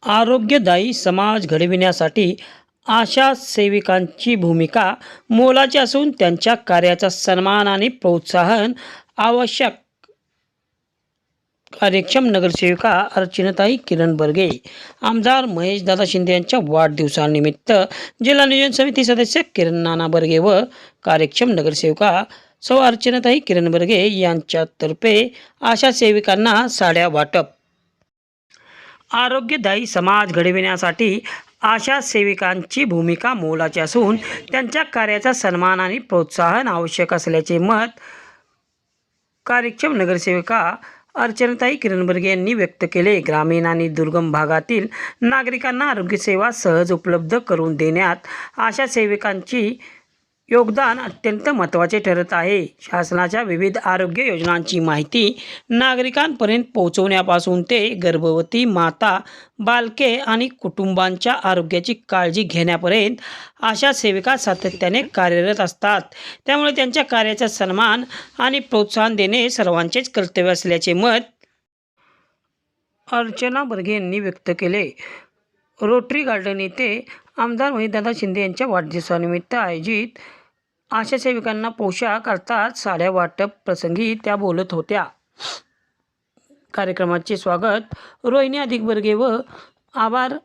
आरोग्यदायी समाज घडविण्यासाठी आशा सेविकांची भूमिका मोलाची असून त्यांच्या कार्याचा सन्मान आणि प्रोत्साहन आवश्यक. कार्यक्षम नगरसेविका अर्चनाताई किरण बर्गे. आमदार महेशदादा शिंदे यांच्या वाढदिवसानिमित्त जिल्हा नियोजन समिती सदस्य किरण नाना बर्गे व कार्यक्षम नगरसेविका सौ अर्चनाताई किरण बर्गे यांच्यातर्फे आशा सेविकांना साड्या वाटप. आरोग्यदायी समाज घडविण्यासाठी आशा सेविकांची भूमिका मोलाची असून त्यांच्या कार्याचा सन्मान आणि प्रोत्साहन आवश्यक असल्याचे मत कार्यक्षम नगरसेविका अर्चनाताई किरण बर्गे यांनी व्यक्त केले. ग्रामीण आणि दुर्गम भागातील नागरिकांना आरोग्यसेवा सहज उपलब्ध करून देण्यात आशा सेविकांची योगदान अत्यंत महत्त्वाचे ठरत आहे. शासनाच्या विविध आरोग्य योजनांची माहिती नागरिकांपर्यंत पोहोचवण्यापासून ते गर्भवती माता, बालके आणि कुटुंबांच्या आरोग्याची काळजी घेण्यापर्यंत आशा सेविका सातत्याने कार्यरत असतात. त्यामुळे त्यांच्या कार्याचा सन्मान आणि प्रोत्साहन देणे सर्वांचेच कर्तव्य असल्याचे मत अर्चना बर्गे यांनी व्यक्त केले. रोटरी गार्डन येथे आमदार महेशदादा शिंदे यांच्या वाढदिवसानिमित्त आयोजित आशा सेविकांना पोशाख अर्थात साड्या वाटप प्रसंगी त्या बोलत होत्या. कार्यक्रमाचे स्वागत रोहिणी अधिक बर्गे व आभार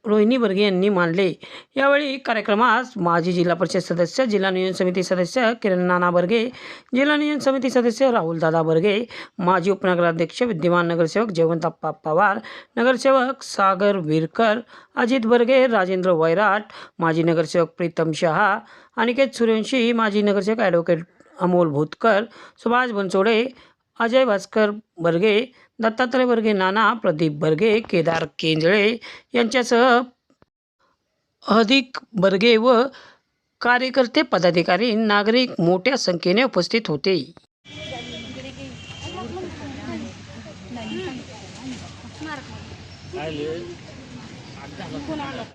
रोहिणी बर्गे यांनी मानले. यावेळी कार्यक्रमास माजी जिल्हा परिषद सदस्य, जिल्हा नियोजन समिती सदस्य किरण नाना बर्गे, जिल्हा नियोजन समिती सदस्य राहुलदादा बर्गे, माजी उपनगराध्यक्ष विद्यमान नगरसेवक जयवंतप्पा पवार, नगरसेवक सागर विरकर, अजित बर्गे, राजेंद्र वैराट, माजी नगरसेवक प्रीतम शहा, अनिकेत सूर्यवंशी, माजी नगरसेवक ॲडव्होकेट अमोल भूतकर, सुभाष बनसोडे, अजय भास्कर बर्गे, दत्तात्रय बर्गे नाना, प्रदीप बर्गे, केदार केंजळे यांच्यासह अधिक बर्गे व कार्यकर्ते, पदाधिकारी, नागरिक मोठ्या संख्येने उपस्थित होते.